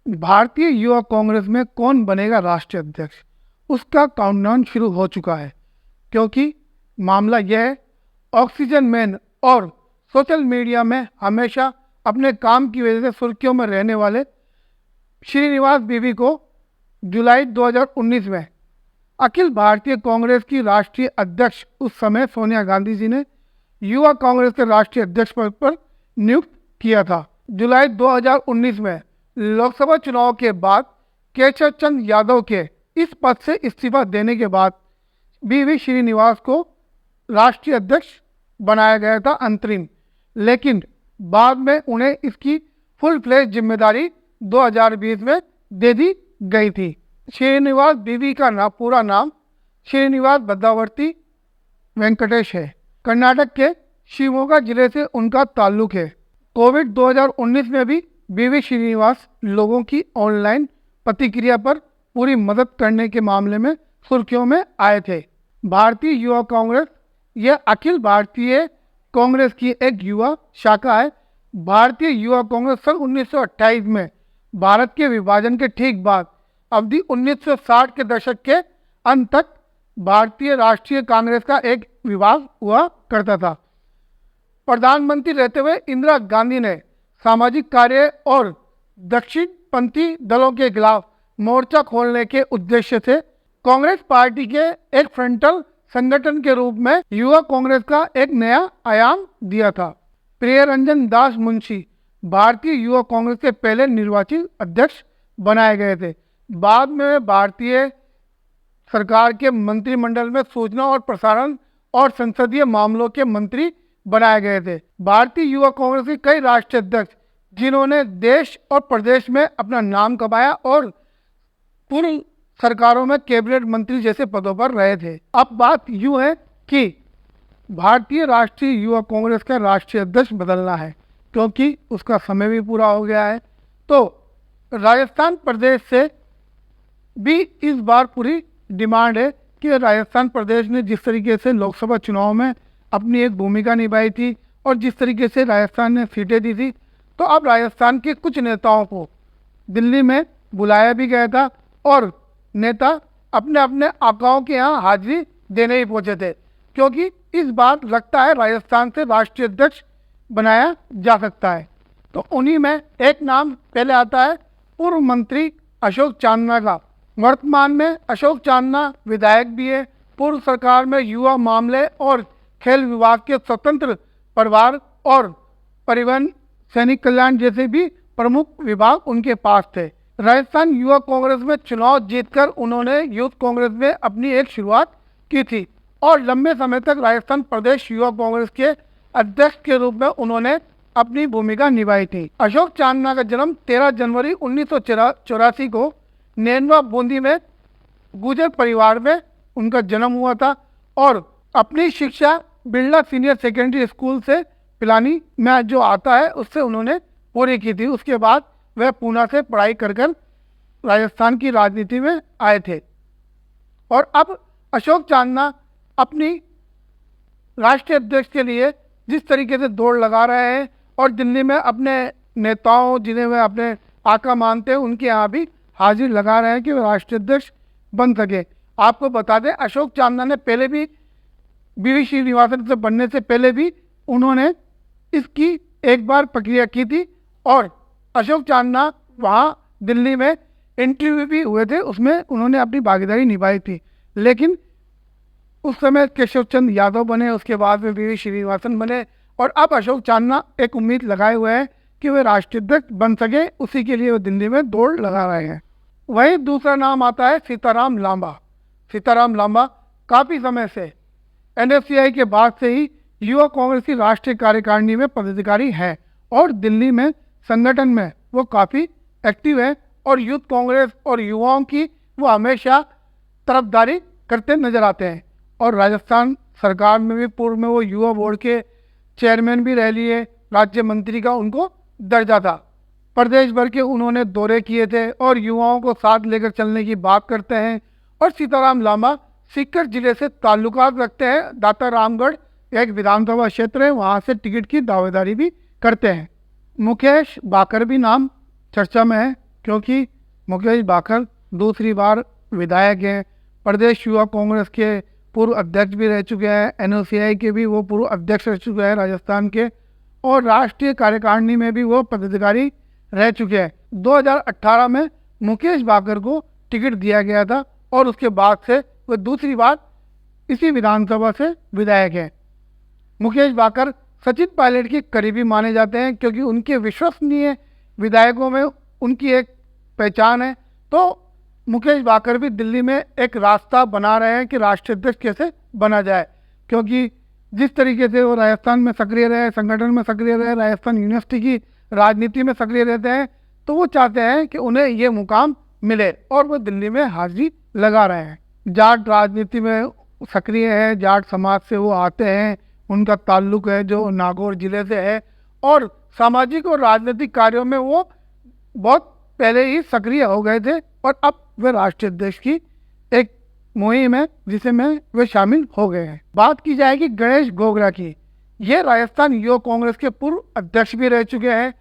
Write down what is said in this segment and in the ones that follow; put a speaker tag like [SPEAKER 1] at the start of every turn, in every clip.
[SPEAKER 1] भारतीय युवा कांग्रेस में कौन बनेगा राष्ट्रीय अध्यक्ष, उसका काउंटडाउन शुरू हो चुका है। क्योंकि मामला यह है, ऑक्सीजन मैन और सोशल मीडिया में हमेशा अपने काम की वजह से सुर्खियों में रहने वाले श्रीनिवास बीवी को जुलाई 2019 में अखिल भारतीय कांग्रेस की राष्ट्रीय अध्यक्ष उस समय सोनिया गांधी जी ने युवा कांग्रेस के राष्ट्रीय अध्यक्ष पद पर नियुक्त किया था। जुलाई 2019 में लोकसभा चुनाव के बाद केशव चंद्र यादव के इस पद से इस्तीफा देने के बाद बीवी श्रीनिवास को राष्ट्रीय अध्यक्ष बनाया गया था अंतरिम, लेकिन बाद में उन्हें इसकी फुल फ्लेज जिम्मेदारी 2020 में दे दी गई थी। श्रीनिवास बीवी का पूरा नाम श्रीनिवास भद्रावती वेंकटेश है। कर्नाटक के शिवमोगा जिले से उनका ताल्लुक है। कोविड 2019 में भी बीवी श्रीनिवास लोगों की ऑनलाइन प्रतिक्रिया पर पूरी मदद करने के मामले में सुर्खियों में आए थे। भारतीय युवा कांग्रेस यह अखिल भारतीय कांग्रेस की एक युवा शाखा है। भारतीय युवा कांग्रेस सन 1928 में भारत के विभाजन के ठीक बाद अवधि 1960 के दशक के अंत तक भारतीय राष्ट्रीय कांग्रेस का एक विभाग हुआ करता था। प्रधानमंत्री रहते हुए इंदिरा गांधी ने सामाजिक कार्य और दक्षिणपंथी दलों के खिलाफ मोर्चा खोलने के उद्देश्य से कांग्रेस पार्टी के एक फ्रंटल संगठन के रूप में युवा कांग्रेस का एक नया आयाम दिया था। प्रियरंजन दास मुंशी भारतीय युवा कांग्रेस के पहले निर्वाचित अध्यक्ष बनाए गए थे। बाद में भारतीय सरकार के मंत्रिमंडल में सूचना और प्रसारण और संसदीय मामलों के मंत्री बनाए गए थे। भारतीय युवा कांग्रेस के कई राष्ट्रीय अध्यक्ष जिन्होंने देश और प्रदेश में अपना नाम कमाया और पूर्व सरकारों में कैबिनेट मंत्री जैसे पदों पर रहे थे। अब बात यूँ है कि भारतीय राष्ट्रीय युवा कांग्रेस का राष्ट्रीय अध्यक्ष बदलना है, क्योंकि उसका समय भी पूरा हो गया है। तो राजस्थान प्रदेश से भी इस बार पूरी डिमांड है कि राजस्थान प्रदेश ने जिस तरीके से लोकसभा चुनाव में अपनी एक भूमिका निभाई थी और जिस तरीके से राजस्थान ने सीटें दी थी, तो अब राजस्थान के कुछ नेताओं को दिल्ली में बुलाया भी गया था और नेता अपने अपने आकाओं के यहाँ हाजिरी देने ही पहुँचे थे, क्योंकि इस बार लगता है राजस्थान से राष्ट्रीय अध्यक्ष बनाया जा सकता है। तो उन्हीं में एक नाम पहले आता है पूर्व मंत्री अशोक चांदना का। वर्तमान में अशोक चांदना विधायक भी है। पूर्व सरकार में युवा मामले और खेल विभाग के स्वतंत्र परिवार और परिवहन सैनिक कल्याण जैसे भी प्रमुख विभाग उनके पास थे। राजस्थान युवा कांग्रेस में चुनाव जीतकर उन्होंने यूथ कांग्रेस में अपनी एक शुरुआत की थी और लंबे समय तक राजस्थान प्रदेश युवा कांग्रेस के अध्यक्ष के रूप में उन्होंने अपनी भूमिका निभाई थी। अशोक चांदना का जन्म 13 जनवरी 1984 को नैनवा बूंदी में गुर्जर परिवार में उनका जन्म हुआ था और अपनी शिक्षा बिरला सीनियर सेकेंडरी स्कूल से पिलानी में जो आता है उससे उन्होंने पूरी की थी। उसके बाद वह पूना से पढ़ाई कर राजस्थान की राजनीति में आए थे और अब अशोक चांदना अपनी राष्ट्रीय अध्यक्ष के लिए जिस तरीके से दौड़ लगा रहे हैं और दिल्ली में अपने नेताओं जिन्हें वे अपने आका मानते हैं उनके यहाँ भी हाजिर लगा रहे हैं कि वे राष्ट्रीय अध्यक्ष बन सके। आपको बता दें, अशोक चांदना ने पहले भी बीवी श्रीनिवासन से बनने से पहले भी उन्होंने इसकी एक बार प्रक्रिया की थी और अशोक चांदना वहाँ दिल्ली में इंटरव्यू भी हुए थे, उसमें उन्होंने अपनी भागीदारी निभाई थी। लेकिन उस समय केशव चंद्र यादव बने, उसके बाद में बीवी श्रीनिवासन बने और अब अशोक चांदना एक उम्मीद लगाए हुए हैं कि वे राष्ट्रीय अध्यक्ष बन सके, उसी के लिए वो दिल्ली में दौड़ लगा रहे हैं। वहीं दूसरा नाम आता है सीताराम लांबा। सीताराम लांबा काफ़ी समय से NSCI के बाद से ही युवा कांग्रेस की राष्ट्रीय कार्यकारिणी में पदाधिकारी हैं और दिल्ली में संगठन में वो काफ़ी एक्टिव है और यूथ कांग्रेस और युवाओं की वो हमेशा तरफदारी करते नजर आते हैं और राजस्थान सरकार में भी पूर्व में वो युवा बोर्ड के चेयरमैन भी रह लिए, राज्य मंत्री का उनको दर्जा था। प्रदेश भर के उन्होंने दौरे किए थे और युवाओं को साथ लेकर चलने की बात करते हैं। और सीताराम लांबा सीकर जिले से ताल्लुकात रखते हैं। दाता रामगढ़ एक विधानसभा क्षेत्र है, वहाँ से टिकट की दावेदारी भी करते हैं। मुकेश बाकर भी नाम चर्चा में है क्योंकि मुकेश बाखर दूसरी बार विधायक हैं, प्रदेश युवा कांग्रेस के पूर्व अध्यक्ष भी रह चुके हैं, एनओसीआई के भी वो पूर्व अध्यक्ष रह चुके हैं राजस्थान के, और राष्ट्रीय कार्यकारिणी में भी वो पदाधिकारी रह चुके हैं। 2018 में मुकेश बाखर को टिकट दिया गया था और उसके बाद से वो दूसरी बार इसी विधानसभा से विधायक हैं। मुकेश बाखर सचिन पायलट के करीबी माने जाते हैं क्योंकि उनके विश्वसनीय विधायकों में उनकी एक पहचान है। तो मुकेश बाखर भी दिल्ली में एक रास्ता बना रहे हैं कि राष्ट्रीय अध्यक्ष कैसे बना जाए, क्योंकि जिस तरीके से वो राजस्थान में सक्रिय रहे, संगठन में सक्रिय रहे, राजस्थान यूनिवर्सिटी की राजनीति में सक्रिय रहते हैं, तो वो चाहते हैं कि उन्हें ये मुकाम मिले और वो दिल्ली में हाजिरी लगा रहे हैं। जाट राजनीति में सक्रिय है, जाट समाज से वो आते हैं, उनका ताल्लुक है जो नागौर जिले से है, और सामाजिक और राजनीतिक कार्यों में वो बहुत पहले ही सक्रिय हो गए थे और अब वे राष्ट्रीय अध्यक्ष की एक मुहिम है जिसे में वे शामिल हो गए हैं। बात की जाएगी गणेश गोगरा की। ये राजस्थान युवा कांग्रेस के पूर्व अध्यक्ष भी रह चुके हैं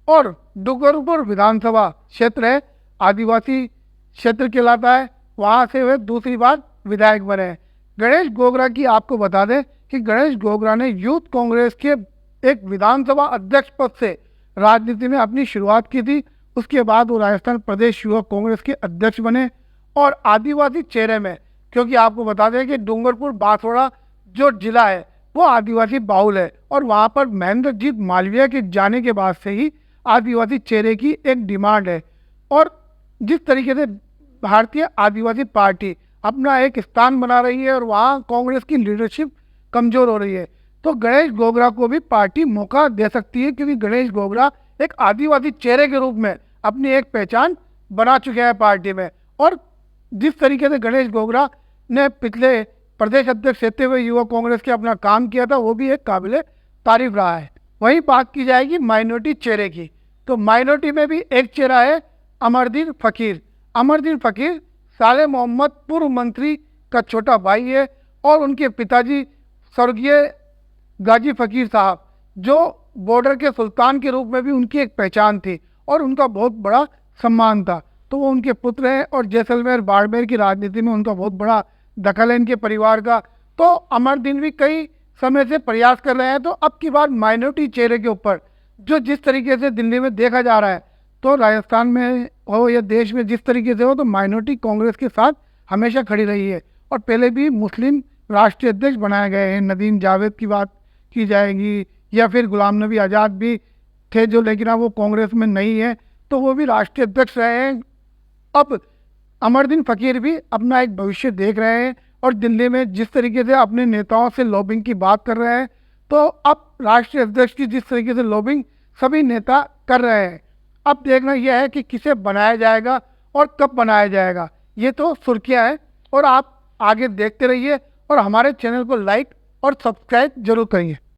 [SPEAKER 1] और डूंगरपुर विधानसभा क्षेत्र है, आदिवासी क्षेत्र कहलाता है, वहाँ से वे दूसरी बार विधायक बने हैं। गणेश गोगरा की आपको बता दें कि गणेश गोगरा ने यूथ कांग्रेस के एक विधानसभा अध्यक्ष पद से राजनीति में अपनी शुरुआत की थी। उसके बाद वो राजस्थान प्रदेश युवा कांग्रेस के अध्यक्ष बने और आदिवासी चेहरे में, क्योंकि आपको बता दें कि डूंगरपुर बांसवाड़ा जो जिला है वो आदिवासी बाहुल है और वहाँ पर महेंद्रजीत मालवीय के जाने के बाद से ही आदिवासी चेहरे की एक डिमांड है। और जिस तरीके से भारतीय आदिवासी पार्टी अपना एक स्थान बना रही है और वहाँ कांग्रेस की लीडरशिप कमज़ोर हो रही है, तो गणेश गोगरा को भी पार्टी मौका दे सकती है, क्योंकि गणेश गोगरा एक आदिवासी चेहरे के रूप में अपनी एक पहचान बना चुके हैं पार्टी में। और जिस तरीके से गणेश गोगरा ने पिछले प्रदेश अध्यक्ष रहते हुए युवा कांग्रेस के अपना काम किया था, वो भी एक काबिले तारीफ रहा है। वहीं बात की जाएगी माइनॉरिटी चेहरे की, तो माइनॉरिटी में भी एक चेहरा है अमरदीन फ़कीर। अमरदीन फ़कीर साले मोहम्मद पूर्व मंत्री का छोटा भाई है और उनके पिताजी स्वर्गीय गाजी फ़कीर साहब जो बॉर्डर के सुल्तान के रूप में भी उनकी एक पहचान थी और उनका बहुत बड़ा सम्मान था, तो वो उनके पुत्र हैं और जैसलमेर बाड़मेर की राजनीति में उनका बहुत बड़ा दखल है इनके परिवार का। तो अमरदीन भी कई समय से प्रयास कर रहे हैं। तो अब की बात माइनॉरिटी चेहरे के ऊपर जो जिस तरीके से दिल्ली में देखा जा रहा है, तो राजस्थान में हो या देश में जिस तरीके से हो, तो माइनॉरिटी कांग्रेस के साथ हमेशा खड़ी रही है और पहले भी मुस्लिम राष्ट्रीय अध्यक्ष बनाए गए हैं। नदीम जावेद की बात की जाएगी या फिर गुलाम नबी आज़ाद भी थे जो, लेकिन अब वो कांग्रेस में नहीं है, तो वो भी राष्ट्रीय अध्यक्ष रहे हैं। अब अमरदीन फ़कीर भी अपना एक भविष्य देख रहे हैं और दिल्ली में जिस तरीके से अपने नेताओं से लॉबिंग की बात कर रहे हैं, तो अब राष्ट्रीय अध्यक्ष की जिस तरीके से लॉबिंग सभी नेता कर रहे हैं, अब देखना यह है कि किसे बनाया जाएगा और कब बनाया जाएगा, ये तो सुर्खियाँ हैं। और आप आगे देखते रहिए और हमारे चैनल को लाइक और सब्सक्राइब जरूर करिए।